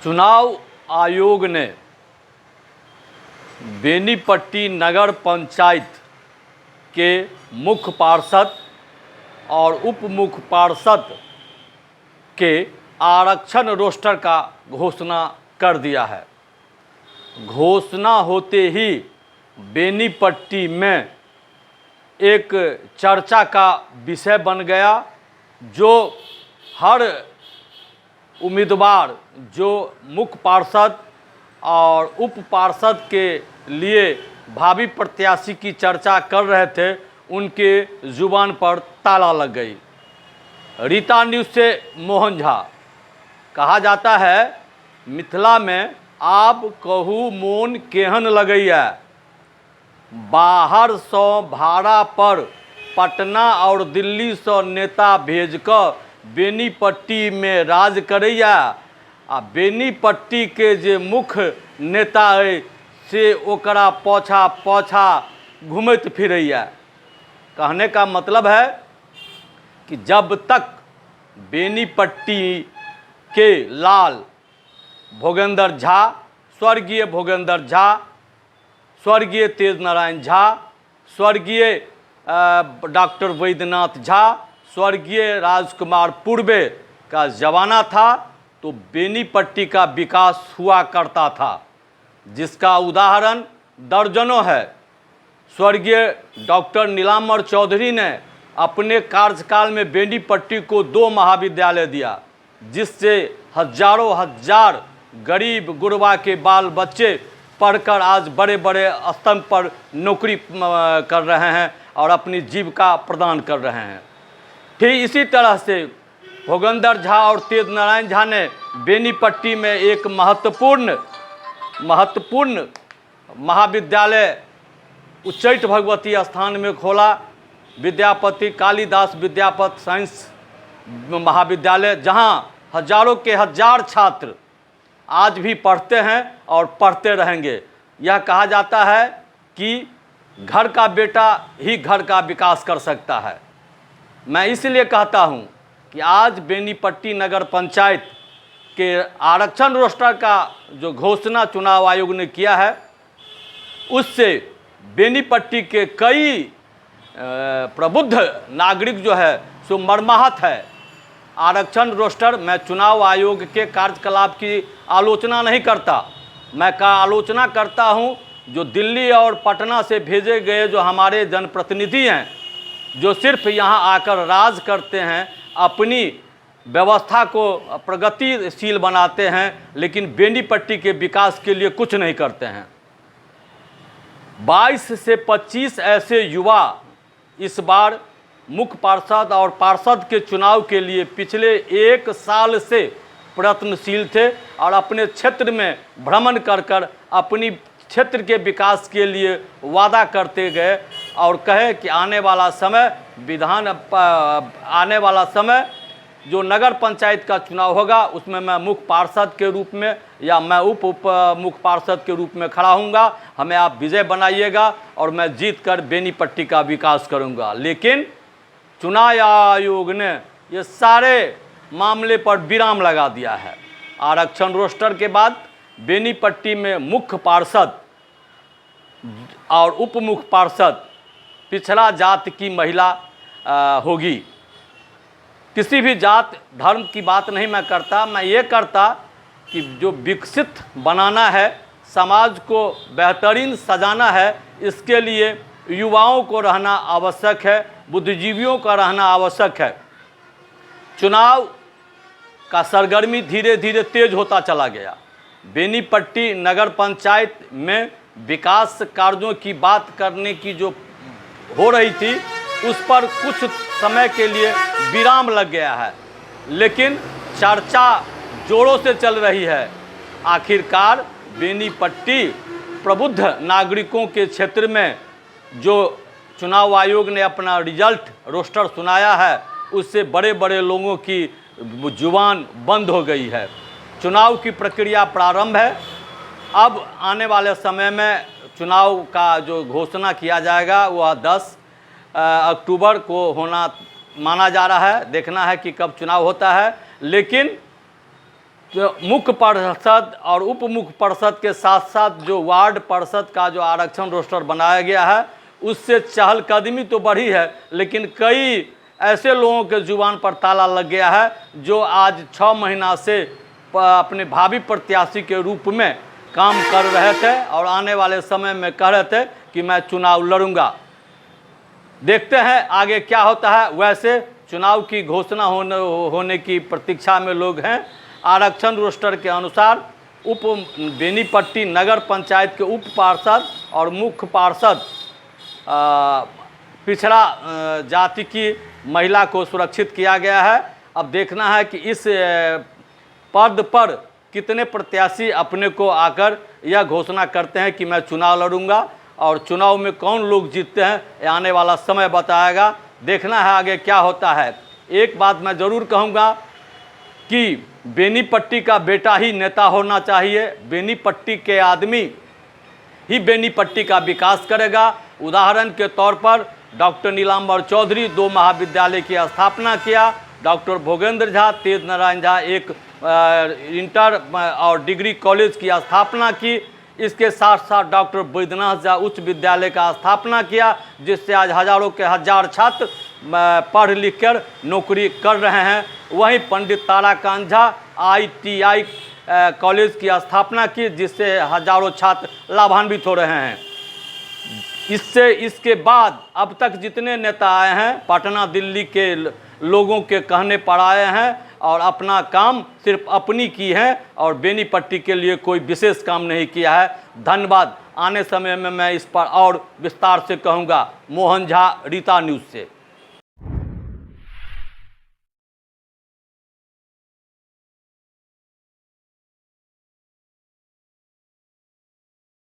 चुनाव आयोग ने बेनीपट्टी नगर पंचायत के मुख्य पार्षद और उप मुख्य पार्षद के आरक्षण रोस्टर का घोषणा कर दिया है। घोषणा होते ही बेनीपट्टी में एक चर्चा का विषय बन गया, जो हर उम्मीदवार जो मुख्य पार्षद और उप पार्षद के लिए भावी प्रत्याशी की चर्चा कर रहे थे, उनके जुबान पर ताला लग गई। रीता न्यूज़ से मोहन झा। कहा जाता है मिथिला में आप कहू मोन केहन लगैया, बाहर सौ भाड़ा पर पटना और दिल्ली से नेता भेज कर बेनीपट्टी में राज करैया, आ बेनीपट्टी के जे मुख्य नेता है से ओकरा पाछा पाछा घूमत फिरैया। कहने का मतलब है कि जब तक बेनीपट्टी के लाल भोगेंद्र झा, स्वर्गीय भोगेंद्र झा, स्वर्गीय तेज नारायण झा, स्वर्गीय डॉक्टर वैद्यनाथ झा, स्वर्गीय राजकुमार पूर्वे का जमाना था, तो बेनीपट्टी का विकास हुआ करता था, जिसका उदाहरण दर्जनों है। स्वर्गीय डॉक्टर नीलांबर चौधरी ने अपने कार्यकाल में बेनीपट्टी को 2 महाविद्यालय दिया, जिससे हजारों हजार गरीब गुरबा के बाल बच्चे पढ़कर आज बड़े बड़े स्तर पर नौकरी कर रहे हैं और अपनी जीविका प्रदान कर रहे हैं। ठीक इसी तरह से भोगेंद्र झा और तेज नारायण झा ने बेनीपट्टी में एक महत्वपूर्ण महाविद्यालय उच्चैठ भगवती स्थान में खोला, विद्यापति कालिदास विद्यापति साइंस महाविद्यालय, जहां हजारों के हजार छात्र आज भी पढ़ते हैं और पढ़ते रहेंगे। यह कहा जाता है कि घर का बेटा ही घर का विकास कर सकता है। मैं इसलिए कहता हूं कि आज बेनीपट्टी नगर पंचायत के आरक्षण रोस्टर का जो घोषणा चुनाव आयोग ने किया है, उससे बेनीपट्टी के कई प्रबुद्ध नागरिक जो है सो मर्माहत है। आरक्षण रोस्टर, मैं चुनाव आयोग के कार्यकलाप की आलोचना नहीं करता, मैं आलोचना करता हूं जो दिल्ली और पटना से भेजे गए जो हमारे जनप्रतिनिधि हैं, जो सिर्फ यहां आकर राज करते हैं, अपनी व्यवस्था को प्रगतिशील बनाते हैं, लेकिन बेनीपट्टी के विकास के लिए कुछ नहीं करते हैं। 22 से 25 ऐसे युवा इस बार मुख्य पार्षद और पार्षद के चुनाव के लिए पिछले 1 साल से प्रयत्नशील थे और अपने क्षेत्र में भ्रमण कर अपनी क्षेत्र के विकास के लिए वादा करते गए और कहे कि आने वाला समय जो नगर पंचायत का चुनाव होगा उसमें मैं मुख्य पार्षद के रूप में या मैं उप मुख्य पार्षद के रूप में खड़ा हूँगा, हमें आप विजय बनाइएगा और मैं जीत कर बेनीपट्टी का विकास करूँगा। लेकिन चुनाव आयोग ने ये सारे मामले पर विराम लगा दिया है। आरक्षण रोस्टर के बाद बेनीपट्टी में मुख्य पार्षद और उप मुख्य पार्षद पिछड़ा जात की महिला होगी। किसी भी जात धर्म की बात नहीं मैं करता, मैं ये करता कि जो विकसित बनाना है, समाज को बेहतरीन सजाना है, इसके लिए युवाओं को रहना आवश्यक है, बुद्धिजीवियों का रहना आवश्यक है। चुनाव का सरगर्मी धीरे धीरे तेज होता चला गया। बेनीपट्टी नगर पंचायत में विकास कार्यों की बात करने की जो हो रही थी, उस पर कुछ समय के लिए विराम लग गया है, लेकिन चर्चा जोरों से चल रही है। आखिरकार बेनीपट्टी प्रबुद्ध नागरिकों के क्षेत्र में जो चुनाव आयोग ने अपना रिजल्ट रोस्टर सुनाया है, उससे बड़े बड़े लोगों की जुबान बंद हो गई है। चुनाव की प्रक्रिया प्रारंभ है। अब आने वाले समय में चुनाव का जो घोषणा किया जाएगा वह 10 अक्टूबर को होना माना जा रहा है। देखना है कि कब चुनाव होता है, लेकिन तो मुख्य पार्षद और उप मुख्य पार्षद के साथ साथ जो वार्ड पार्षद का जो आरक्षण रोस्टर बनाया गया है उससे चहलकदमी तो बढ़ी है, लेकिन कई ऐसे लोगों के जुबान पर ताला लग गया है जो आज 6 महीना से अपने भावी प्रत्याशी के रूप में काम कर रहे थे और आने वाले समय में कह रहे थे कि मैं चुनाव लड़ूंगा। देखते हैं आगे क्या होता है। वैसे चुनाव की घोषणा होने की प्रतीक्षा में लोग हैं। आरक्षण रोस्टर के अनुसार उप बेनीपट्टी नगर पंचायत के उप पार्षद और मुख्य पार्षद पिछड़ा जाति की महिला को सुरक्षित किया गया है। अब देखना है कि इस पद पर कितने प्रत्याशी अपने को आकर यह घोषणा करते हैं कि मैं चुनाव लड़ूंगा, और चुनाव में कौन लोग जीतते हैं आने वाला समय बताएगा। देखना है आगे क्या होता है। एक बात मैं ज़रूर कहूँगा कि बेनीपट्टी का बेटा ही नेता होना चाहिए। बेनीपट्टी के आदमी ही बेनीपट्टी का विकास करेगा। उदाहरण के तौर पर डॉक्टर नीलांबर चौधरी 2 महाविद्यालय की स्थापना किया, डॉक्टर भोगेंद्र झा, तेज नारायण झा एक इंटर और डिग्री कॉलेज की स्थापना की। इसके साथ साथ डॉक्टर बैद्यनाथ झा उच्च विद्यालय का स्थापना किया, जिससे आज हजारों के हजार छात्र पढ़ लिख कर नौकरी कर रहे हैं। वहीं पंडित ताराकांत झा ITI कॉलेज की स्थापना की, जिससे हजारों छात्र लाभान्वित हो रहे हैं। इसके बाद अब तक जितने नेता आए हैं पटना दिल्ली के लोगों के कहने पर आए हैं और अपना काम सिर्फ अपनी की है और बेनीपट्टी के लिए कोई विशेष काम नहीं किया है। धन्यवाद। आने समय में मैं इस पर और विस्तार से कहूँगा। मोहन झा, रीता न्यूज़ से।